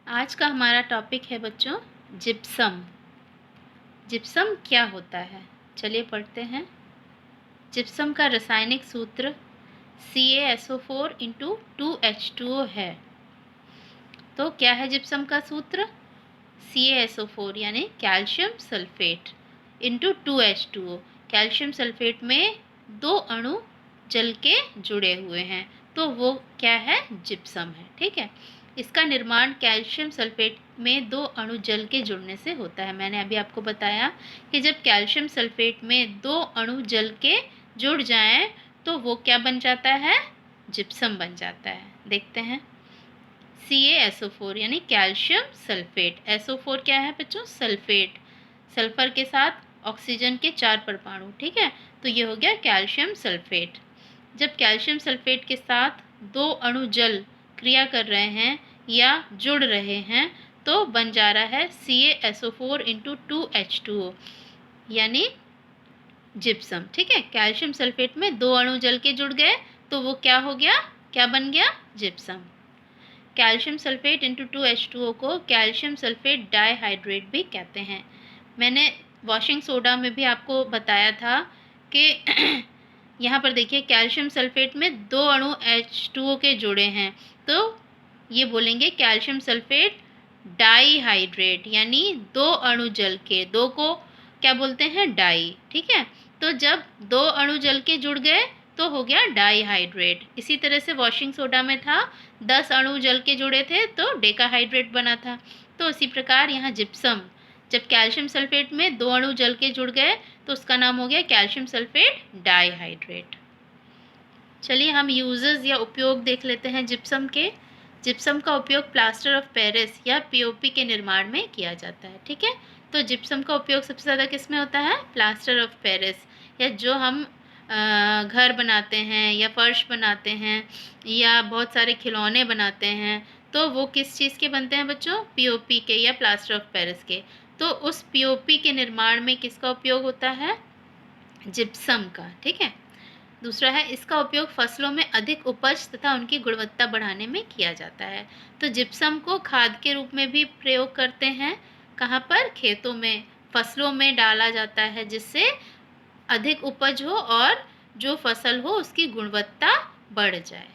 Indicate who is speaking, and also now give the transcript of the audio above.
Speaker 1: आज का हमारा टॉपिक है बच्चों जिप्सम। जिप्सम क्या होता है, चलिए पढ़ते हैं। जिप्सम का रासायनिक सूत्र CaSO4 इंटू 2H2O है। तो क्या है जिप्सम का सूत्र? CaSO4 यानी calcium sulphate into 2H2O। Calcium sulphate में 2 अणु जल के जुड़े हुए हैं, तो वो क्या है? जिप्सम है। ठीक है, इसका निर्माण कैल्शियम सल्फेट में 2 अणु जल के जुड़ने से होता है। मैंने अभी आपको बताया कि जब कैल्शियम सल्फेट में 2 अणु जल के जुड़ जाएं तो वो क्या बन जाता है? जिप्सम बन जाता है। देखते हैं। CaSO4 यानी कैल्शियम सल्फेट। SO4 क्या है बच्चों? सल्फेट। सल्फर के साथ ऑक्सीजन के 4 परमाणु। ठीक है, तो ये हो गया कैल्शियम सल्फेट। जब कैल्शियम सल्फेट के साथ 2 अणु जल क्रिया कर रहे हैं या जुड़ रहे हैं तो बन जा रहा है CaSO4 इंटू 2H2O यानी जिप्सम। ठीक है, कैल्शियम सल्फेट में 2 अणु जल के जुड़ गए तो वो क्या हो गया? क्या बन गया? Gypsum. Calcium sulphate into 2H2O को कैल्शियम सल्फेट डाइहाइड्रेट भी कहते हैं। मैंने वॉशिंग सोडा में भी आपको बताया था कि यहाँ पर देखिए कैल्शियम सल्फेट में 2 अणु H2O के जुड़े हैं, तो ये बोलेंगे कैल्शियम सल्फेट डाइहाइड्रेट यानी 2 अणु जल के, 2 को क्या बोलते हैं? डाई। ठीक है, तो जब 2 अणु जल के जुड़ गए तो हो गया डाइहाइड्रेट। इसी तरह से वॉशिंग सोडा में था 10 अणु जल के जुड़े थे तो डेकाहाइड्रेट बना था। तो इसी प्रकार यहाँ जिप्सम, जब कैल्शियम सल्फेट में 2 अणु जल के जुड़ गए तो उसका नाम हो गया कैल्शियम सल्फेट डाइहाइड्रेट। चलिए हम यूजेस या उपयोग देख लेते हैं जिप्सम के। जिप्सम का उपयोग प्लास्टर ऑफ पेरिस या POP के निर्माण में किया जाता है। ठीक है, तो जिप्सम का उपयोग सबसे ज़्यादा किस में होता है? प्लास्टर ऑफ पेरिस, या जो हम घर बनाते हैं या फर्श बनाते हैं या बहुत सारे खिलौने बनाते हैं तो वो किस चीज़ के बनते हैं बच्चों? POP के या प्लास्टर ऑफ पेरिस के। तो उस POP के निर्माण में किसका उपयोग होता है? जिप्सम का। ठीक है, दूसरा है इसका उपयोग फसलों में अधिक उपज तथा उनकी गुणवत्ता बढ़ाने में किया जाता है। तो जिप्सम को खाद के रूप में भी प्रयोग करते हैं। कहाँ पर? खेतों में, फसलों में डाला जाता है जिससे अधिक उपज हो और जो फसल हो उसकी गुणवत्ता बढ़ जाए।